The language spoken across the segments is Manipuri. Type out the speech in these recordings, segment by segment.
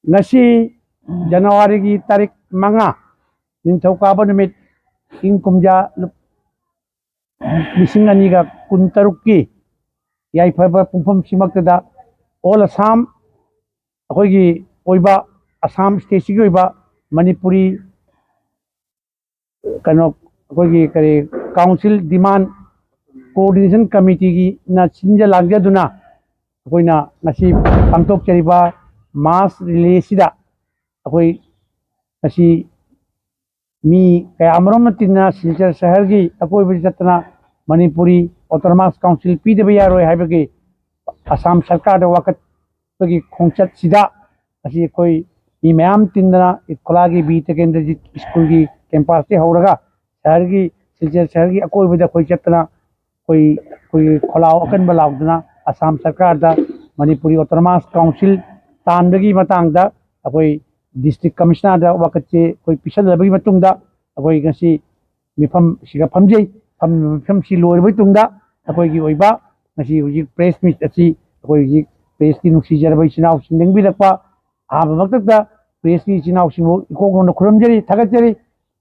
ngasi January ki tarik manga ningthaukaaba numit ing kumja lising aniga kuntarukki yaifaba pungfam simaktada all Assam akoigi oiba Assam state gi oiba Manipuri kano akoigi kare council demand coordination committee gi na sinja langja duna akoina ngasi pangtok chariba mass relay sida akoi ngasi mi kaya amrom tina Silchar shahar gi akoi bijatna Manipuri autonomous council pdba roi haibagi Assam sarkar da wakat bagi khongchat sida asi koi mi mayam tindana ikolagi bi tekendri school gi campus te horaga shahar gi Silchar shahar gi akoi bida koi chatna koi kholao akan balaudna Assam sarkar da Manipuri autonomous council तानबगी मतंगदा अकोई डिस्ट्रिक्ट कमिश्नर दा वकचे कोई पिसल लबगी मतुंगदा अकोई गसी मिफम सिगा फमजे फम सि लोरबई तुंगदा अकोई की ओइबा गसी हुजी प्रेस मीट अछि अकोई जी प्रेस की नुक्सी जरबई चिनाव सिंदंग बिलकपा आब वक्तदा प्रेस की चिनाव सिंगो इकोगोन खुरमजरी थगतजरी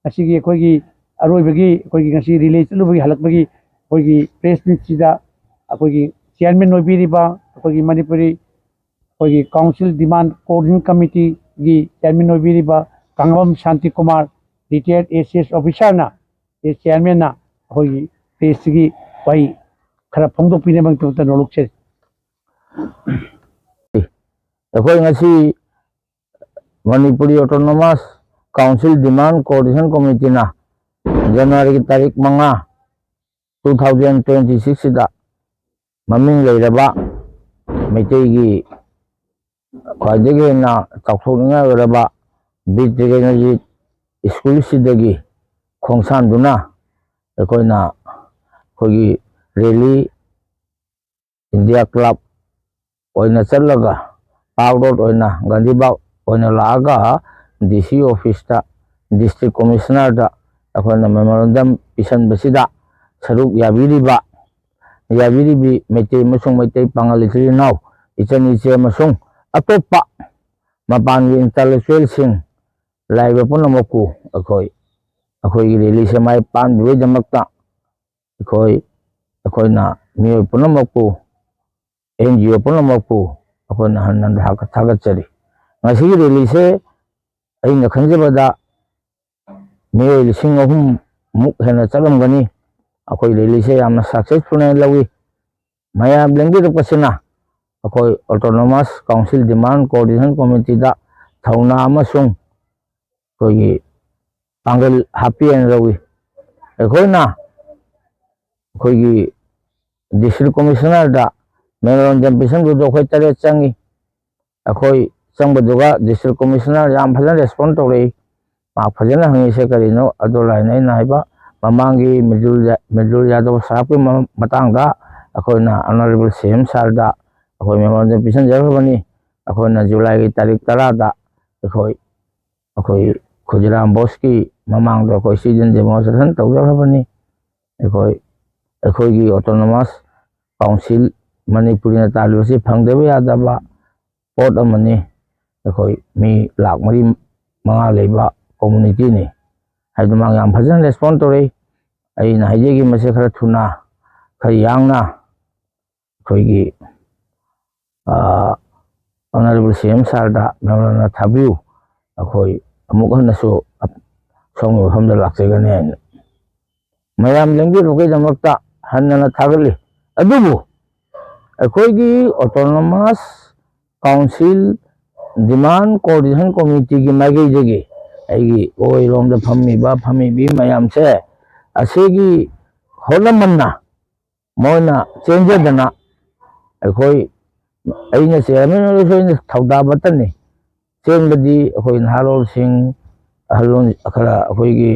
गसी की अकोई की अरोइबगी अकोई की गसी रिलीज लुबगी हलकबगी अकोई की प्रेस मीट सिदा अकोई की चेयरमैन नोबिरिबा अकोई की Manipuri council demand coordination committee की chairman ओबिरिबा कांगबम Shanti Kumar retired ACS officer ना ये चेयरमैन ना अखोई प्रेस की वही खरा फोंदोकपिने बंग तो नोलुक छे अखोई ngasi Manipuri Autonomous Council Demand Coordination Committee na January ki tarik 5 2026 da maming leiraba Meitei gi khwajege na takhokninga raba bitregenaji school sidagi khongsan duna ekoina khogi rally India Club oina chalaga Park Road oina Gandhi Baug oina laaga DC office ta district commissioner da ekoina memorandum pisan basida saruk yabiriba yabiribi Meitei masung Meitei pangali naw ichani che masung atopa mapangi intellectual sing laiba punamoku akoi gi release mai pan bi jamakta akoi na mi punamoku NGO punamoku akoi na hanan hak thagachari ngasi gi release ai na khanjabada mi lising ahum muk hena chalamgani akoi release yamna successful na lawi maya blengi pasina akoi autonomous council demand coordination committee da thauna amasung koi pangal happy and rawi akoi na koi gi district commissioner da memorandum pisan do khoi tare changi akoi changbaduga district commissioner yam phajan respond to rei ma phajana hangi se karino adolai nai naiba mamangi middle yadav sahab ki matang da akoi na honorable CM sir da akoi memorandum pisan jarabani akoi na July ki tarik 10 da akoi Khudiram Bose ki mamang do akoi season demonstration tawjarabani akoi gi autonomous council Manipuri na talwasi phangdeba yadaba port amani akoi mi lak mari manga leiba community ni haidumang yam phajan respond to rei ai na haije gi mase khara thuna khari yangna akoi gi honorable CM sir da memorandum thabiu akoi amuk hanasu songo hamda laksegani mayam lengi rokai jamakta hanna thagali adubu akoi gi autonomous council demand coordination committee gi magi jegi aigi oi lomda phami bi mayam se asegi holamanna moina change dana akoi aina chairman ro thauda batani chenbadi akoi nhalol sing halon akara akoi gi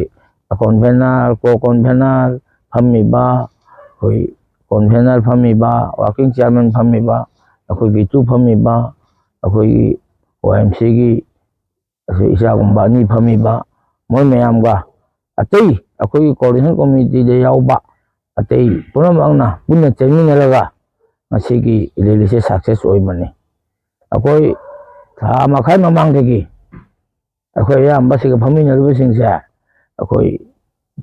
convener ko convener phami ba akoi convener phami ba working chairman phami ba akoi gi tu phami ba akoi gi OMC gi isa gumbani phami ba moi mayam ga atei akoi coordination committee de yauba atei punamangna punna chemina laga masigi release success oi mani akoi ꯊꯥ ꯃꯈꯥꯏ ꯃꯃꯥꯡꯗꯒꯤ ꯑꯩꯈꯣꯏ ꯑꯌꯥꯝꯕꯁꯤꯒ ꯐꯝꯃꯤꯟꯅꯔꯤꯕꯁꯤꯡꯁꯦ ꯑꯩꯈꯣꯏ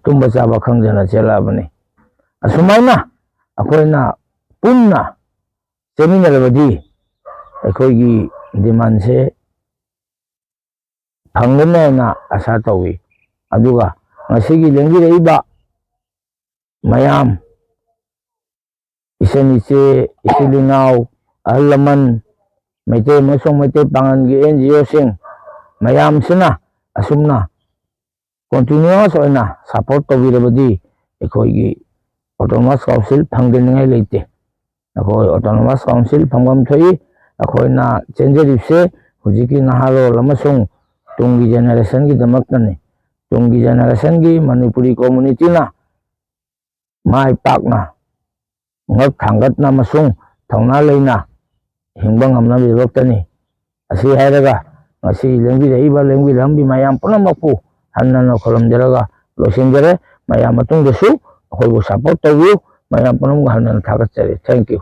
ꯇꯨꯝꯕ ꯆꯥꯕ ꯈꯪꯗꯅ ꯆꯦꯜꯂꯛꯑꯕꯅꯤ ꯑꯁꯨꯃꯥꯏꯅ ꯑꯩꯈꯣꯏꯅ ꯄꯨꯟꯅ ꯆꯦꯟꯃꯤꯟꯅꯔꯕꯗꯤ ꯑꯩꯈꯣꯏꯒꯤ ꯗꯤꯃꯥꯟꯁꯦ ꯐꯪꯒꯅꯦꯅ ꯑꯁꯥ ꯇꯧꯏ ꯑꯗꯨꯒ ꯉꯁꯤꯒꯤ ꯂꯦꯡꯕꯤꯔꯛꯏꯕ ꯃꯌꯥꯝ ꯏꯆꯟ ꯏꯆꯦ ꯏꯆꯤꯜ ꯏꯅꯥꯎ ꯑꯍꯜ ꯂꯃꯟ ꯃꯩꯇꯩ ꯑꯃꯁꯨꯡ ꯃꯩꯇꯩ ꯄꯥꯉꯜꯒꯤ NGOꯁꯤꯡ ꯃꯌꯥꯝꯁꯤꯅ ꯑꯁꯨꯝꯅ ꯀꯣꯟꯇꯤꯅ꯭ꯌꯨꯁ ꯑꯣꯏꯅ ꯁꯞꯄꯣꯔꯠ ꯇꯧꯕꯤꯔꯕꯗꯤ ꯑꯩꯈꯣꯏꯒꯤ ꯑꯣꯇꯣꯅꯣꯃꯁ ꯀꯥꯎꯟꯁꯤꯜ ꯐꯪꯗꯅꯤꯡꯉꯥꯏ ꯂꯩꯇꯦ ꯑꯩꯈꯣꯏ ꯑꯣꯇꯣꯅꯣꯃꯁ ꯀꯥꯎꯟꯁꯤꯜ ꯐꯪꯐꯝ ꯊꯣꯛꯏ ꯑꯩꯈꯣꯏꯅ ꯆꯦꯟꯖꯔꯤꯕꯁꯦ ꯍꯧꯖꯤꯛꯀꯤ ꯅꯍꯥꯔꯣꯜ ꯑꯃꯁꯨꯡ ꯇꯨꯡꯒꯤ ꯖꯦꯅꯦꯔꯦꯁꯟꯒꯤꯗꯃꯛꯇꯅꯤ ꯇꯨꯡꯒꯤ ꯖꯦꯅꯦꯔꯦꯁꯟꯒꯤ ꯃꯅꯤꯄꯨꯔꯤ ꯀꯣꯝꯃꯨꯅꯤꯇꯤꯅ ꯃꯥꯏ ꯄꯥꯛꯅ ꯉꯛ ꯊꯥꯡꯒꯠꯅ ꯑꯃꯁꯨꯡ ꯊꯧꯅꯥ ꯂꯩꯅ ꯍꯤꯡꯕ ꯉꯝꯅꯕꯒꯤꯗꯃꯛꯇꯅꯤ ꯑꯁꯤ ꯍꯥꯏꯔꯒ ngasi lengbi lambi mayam punamapu hannana kholamjaraga losinjare mayam matungdasu akhoi support tawu mayam punam hannana thagatjare. Thank you.